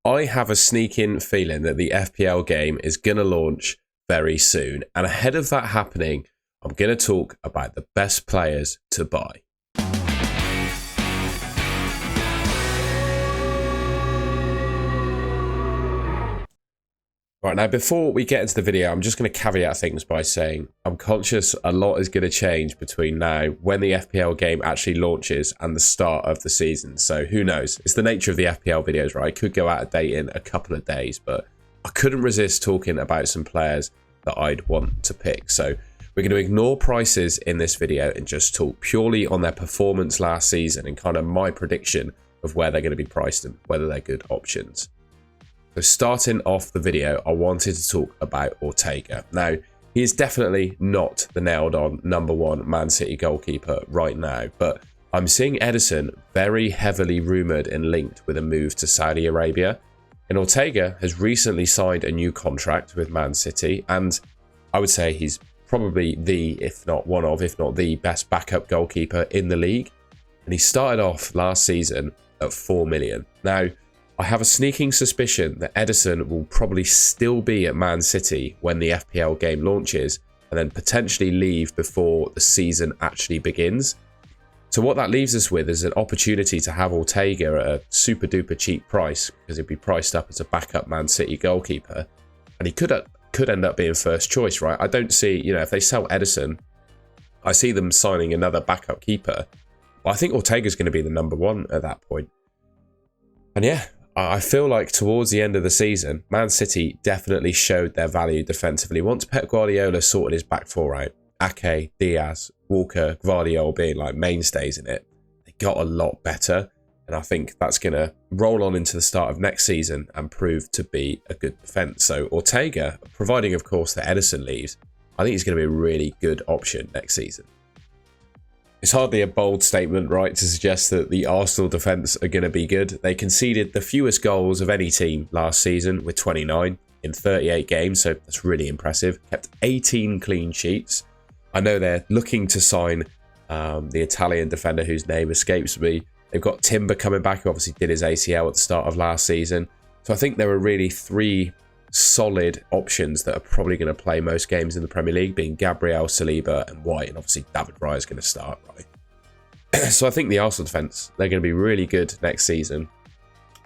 I have a sneaking feeling that the FPL game is going to launch very soon. And ahead of that happening, I'm going to talk about the best players to buy. Right, now before we get into the video, I'm just going to caveat things by saying I'm conscious a lot is going to change between now, when the FPL game actually launches, and the start of the season. So who knows? It's the nature of the FPL videos, right? It could go out of date in a couple of days, but I couldn't resist talking about some players that I'd want to pick. So we're going to ignore prices in this video and just talk purely on their performance last season and kind of my prediction of where they're going to be priced and whether they're good options. So starting off the video, I wanted to talk about Ortega. Now, he is definitely not the nailed-on #1 Man City goalkeeper right now, but I'm seeing Ederson very heavily rumoured and linked with a move to Saudi Arabia. And Ortega has recently signed a new contract with Man City, and I would say he's probably if not the best backup goalkeeper in the league. And he started off last season at 4 million. Now, I have a sneaking suspicion that Ederson will probably still be at Man City when the FPL game launches and then potentially leave before the season actually begins. So what that leaves us with is an opportunity to have Ortega at a super duper cheap price, because he'd be priced up as a backup Man City goalkeeper. And he could end up being first choice, right? I don't see, if they sell Ederson, I see them signing another backup keeper. But I think Ortega's going to be the #1 at that point. And yeah, I feel like towards the end of the season, Man City definitely showed their value defensively. Once Pep Guardiola sorted his back four out, Ake, Diaz, Walker, Gvardiol being like mainstays in it, they got a lot better. And I think that's going to roll on into the start of next season and prove to be a good defence. So Ortega, providing of course that Ederson leaves, I think he's going to be a really good option next season. It's hardly a bold statement, right, to suggest that the Arsenal defence are going to be good. They conceded the fewest goals of any team last season with 29 in 38 games, so that's really impressive. Kept 18 clean sheets. I know they're looking to sign the Italian defender whose name escapes me. They've got Timber coming back, who obviously did his ACL at the start of last season. So I think there are really 3 solid options that are probably going to play most games in the Premier League, being Gabriel, Saliba and White, and obviously David Raya is going to start, right? So I think the Arsenal defence, they're going to be really good next season.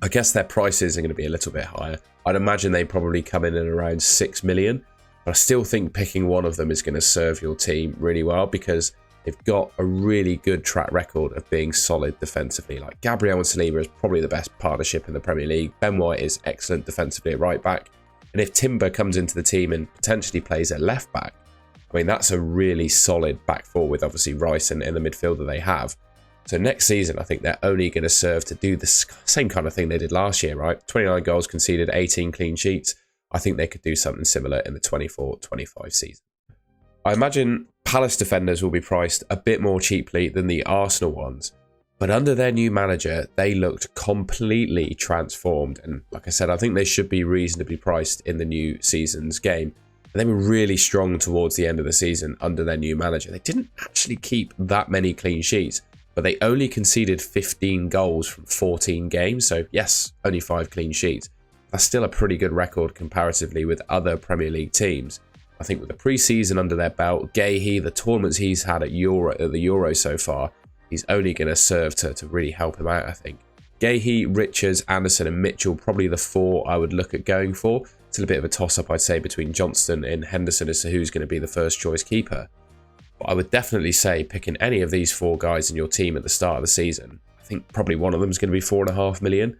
I guess their prices are going to be a little bit higher. I'd imagine they probably come in at around 6 million, but I still think picking one of them is going to serve your team really well, because they've got a really good track record of being solid defensively. Like Gabriel and Saliba is probably the best partnership in the Premier League. Ben White is excellent defensively at right back. And if Timber comes into the team and potentially plays at left back, I mean, that's a really solid back four with obviously Rice and in the midfielder they have. So next season, I think they're only going to serve to do the same kind of thing they did last year, right? 29 goals conceded, 18 clean sheets. I think they could do something similar in the 24-25 season. I imagine Palace defenders will be priced a bit more cheaply than the Arsenal ones. But under their new manager, they looked completely transformed. And like I said, I think they should be reasonably priced in the new season's game. And they were really strong towards the end of the season under their new manager. They didn't actually keep that many clean sheets, but they only conceded 15 goals from 14 games. So yes, only 5 clean sheets. That's still a pretty good record comparatively with other Premier League teams. I think with the pre-season under their belt, Guéhi, the tournaments he's had at the Euro so far, he's only going to serve to really help him out, I think. Guéhi, Richards, Anderson and Mitchell, probably the 4 I would look at going for. It's a bit of a toss-up, I'd say, between Johnston and Henderson as to who's going to be the first choice keeper. But I would definitely say picking any of these 4 guys in your team at the start of the season, I think probably one of them is going to be 4.5 million.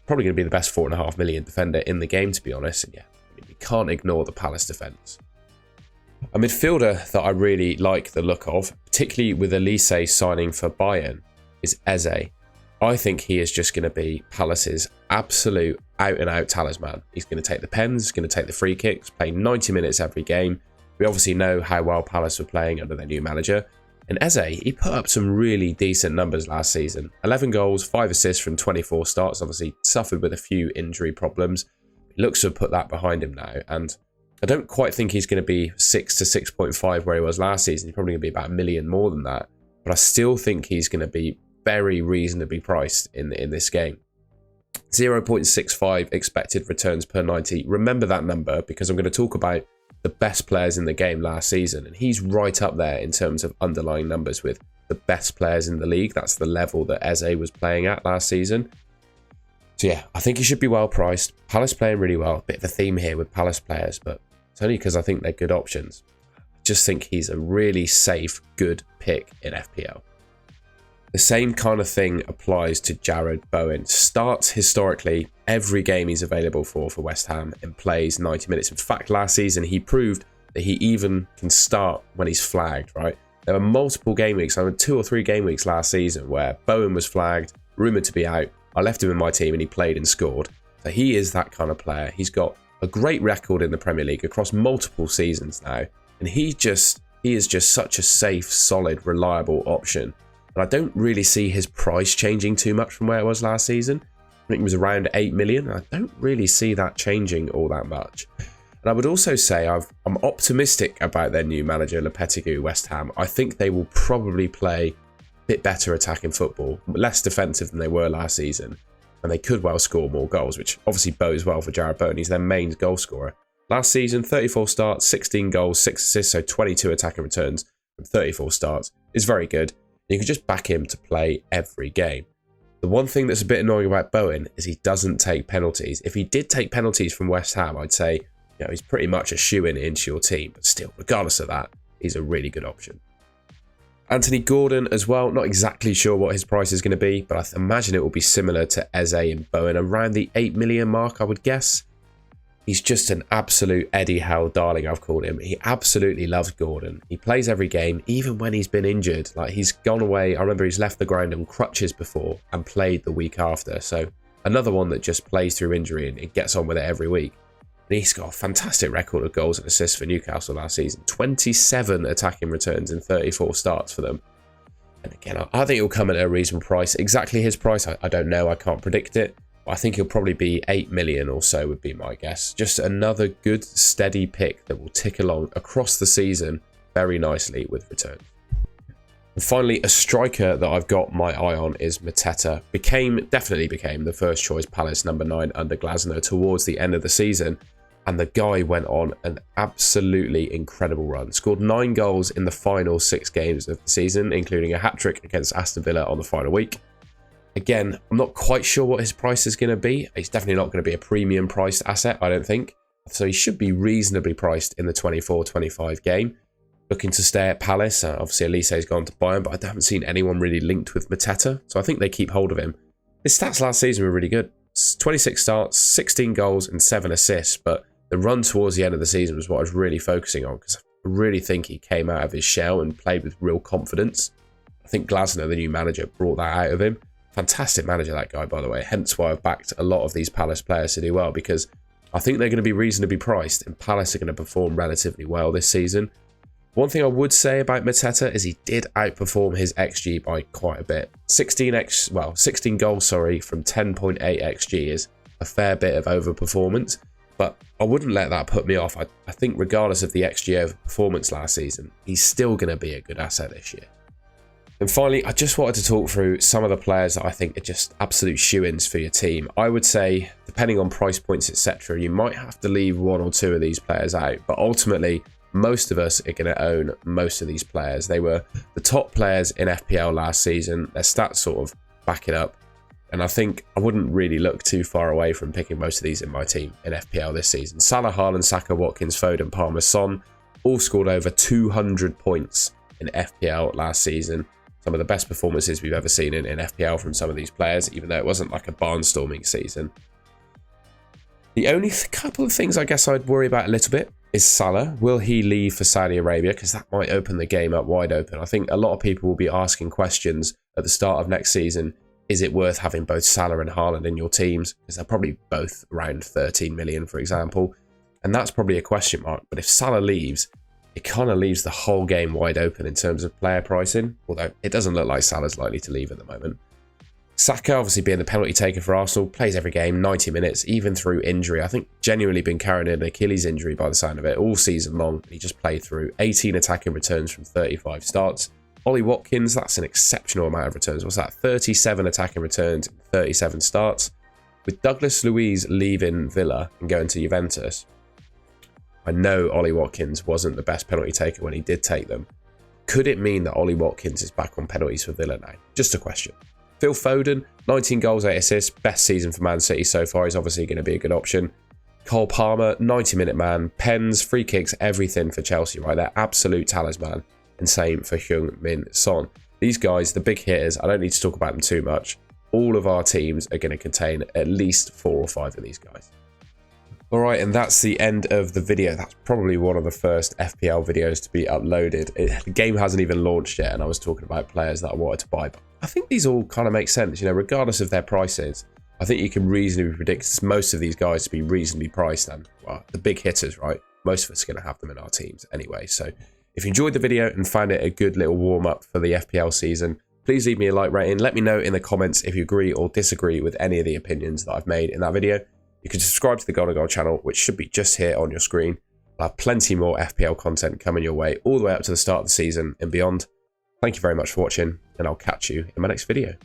Probably going to be the best 4.5 million defender in the game, to be honest. And yeah, I mean, we can't ignore the Palace defence. A midfielder that I really like the look of, particularly with Elise signing for Bayern, is Eze. I think he is just going to be Palace's absolute out-and-out talisman. He's going to take the pens, going to take the free kicks, play 90 minutes every game. We obviously know how well Palace were playing under their new manager. And Eze, he put up some really decent numbers last season. 11 goals, 5 assists from 24 starts, obviously suffered with a few injury problems. He looks to have put that behind him now, and I don't quite think he's going to be 6 to 6.5 where he was last season. He's probably going to be about 1 million more than that. But I still think he's going to be very reasonably priced in this game. 0.65 expected returns per 90. Remember that number because I'm going to talk about the best players in the game last season, and he's right up there in terms of underlying numbers with the best players in the league. That's the level that Eze was playing at last season. So yeah, I think he should be well priced. Palace playing really well. Bit of a theme here with Palace players, but it's only because I think they're good options. I just think he's a really safe, good pick in FPL. The same kind of thing applies to Jared Bowen. Starts historically every game he's available for West Ham and plays 90 minutes. In fact, last season he proved that he even can start when he's flagged, right? There were multiple game weeks, 2 or 3 game weeks last season where Bowen was flagged, rumoured to be out. I left him in my team and he played and scored. So he is that kind of player. He's got a great record in the Premier League across multiple seasons now. And he is just such a safe, solid, reliable option. And I don't really see his price changing too much from where it was last season. I think it was around 8 million. I don't really see that changing all that much. And I would also say I'm optimistic about their new manager, Lopetegui, West Ham. I think they will probably play a bit better attacking football, less defensive than they were last season. And they could well score more goals, which obviously bodes well for Jared Bowen. He's their main goal scorer. Last season, 34 starts, 16 goals, 6 assists, so 22 attacking returns from 34 starts is very good. You can just back him to play every game. The one thing that's a bit annoying about Bowen is he doesn't take penalties. If he did take penalties from West Ham, I'd say he's pretty much a shoo-in into your team. But still, regardless of that, he's a really good option. Anthony Gordon as well. Not exactly sure what his price is going to be, but I imagine it will be similar to Eze and Bowen, around the 8 million mark, I would guess. He's just an absolute Eddie Howe darling, I've called him. He absolutely loves Gordon. He plays every game, even when he's been injured. Like, he's gone away. I remember he's left the ground on crutches before and played the week after. So another one that just plays through injury and it gets on with it every week. And he's got a fantastic record of goals and assists for Newcastle last season. 27 attacking returns in 34 starts for them. And again, I think it'll come at a reasonable price. Exactly his price, I don't know. I can't predict it. I think he'll probably be 8 million or so would be my guess. Just another good, steady pick that will tick along across the season very nicely with returns. And finally, a striker that I've got my eye on is Mateta. Definitely became the first choice Palace number 9 under Glasner towards the end of the season. And the guy went on an absolutely incredible run. Scored 9 goals in the final 6 games of the season, including a hat-trick against Aston Villa on the final week. Again, I'm not quite sure what his price is going to be. He's definitely not going to be a premium priced asset, I don't think. So he should be reasonably priced in the 24-25 game. Looking to stay at Palace. Obviously, Elise's gone to Bayern, but I haven't seen anyone really linked with Mateta. So I think they keep hold of him. His stats last season were really good. 26 starts, 16 goals and 7 assists. But the run towards the end of the season was what I was really focusing on, because I really think he came out of his shell and played with real confidence. I think Glasner, the new manager, brought that out of him. Fantastic manager, that guy, by the way. Hence why I've backed a lot of these Palace players to do well, because I think they're going to be reasonably priced and Palace are going to perform relatively well this season. One thing I would say about Mateta is he did outperform his XG by quite a bit. 16 goals, from 10.8 XG is a fair bit of overperformance, but I wouldn't let that put me off. I think regardless of the XG overperformance last season, he's still going to be a good asset this year. And finally, I just wanted to talk through some of the players that I think are just absolute shoo-ins for your team. I would say, depending on price points, etc., you might have to leave 1 or 2 of these players out. But ultimately, most of us are going to own most of these players. They were the top players in FPL last season. Their stats sort of back it up. And I think I wouldn't really look too far away from picking most of these in my team in FPL this season. Salah, Haaland, Saka, Watkins, Foden, Palmer, Son all scored over 200 points in FPL last season. Some of the best performances we've ever seen in FPL from some of these players, even though it wasn't like a barnstorming season. The only couple of things I guess I'd worry about a little bit is Salah. Will he leave for Saudi Arabia? Because that might open the game up wide open. I think a lot of people will be asking questions at the start of next season. Is it worth having both Salah and Haaland in your teams? Because they're probably both around 13 million, for example. And that's probably a question mark. But if Salah leaves, it kind of leaves the whole game wide open in terms of player pricing, although it doesn't look like Salah's likely to leave at the moment. Saka, obviously being the penalty taker for Arsenal, plays every game, 90 minutes, even through injury. I think genuinely been carrying an Achilles injury by the sound of it all season long. He just played through 18 attacking returns from 35 starts. Ollie Watkins, that's an exceptional amount of returns. What's that? 37 attacking returns in 37 starts. With Douglas Luiz leaving Villa and going to Juventus, I know Ollie Watkins wasn't the best penalty taker when he did take them. Could it mean that Ollie Watkins is back on penalties for Villa now? Just a question. Phil Foden, 19 goals, 8 assists, best season for Man City so far. He's obviously going to be a good option. Cole Palmer, 90-minute man, pens, free kicks, everything for Chelsea, right? They're absolute talisman. And same for Heung-min Son. These guys, the big hitters, I don't need to talk about them too much. All of our teams are going to contain at least 4 or 5 of these guys. All right, and that's the end of the video. That's probably one of the first FPL videos to be uploaded. The game hasn't even launched yet, and I was talking about players that I wanted to buy. But I think these all kind of make sense, you know, regardless of their prices. I think you can reasonably predict most of these guys to be reasonably priced, and well, the big hitters, right? Most of us are going to have them in our teams anyway. So if you enjoyed the video and found it a good little warm-up for the FPL season, please leave me a like rating. Let me know in the comments if you agree or disagree with any of the opinions that I've made in that video. You can subscribe to the Golden Goal channel, which should be just here on your screen. I'll have plenty more FPL content coming your way all the way up to the start of the season and beyond. Thank you very much for watching, and I'll catch you in my next video.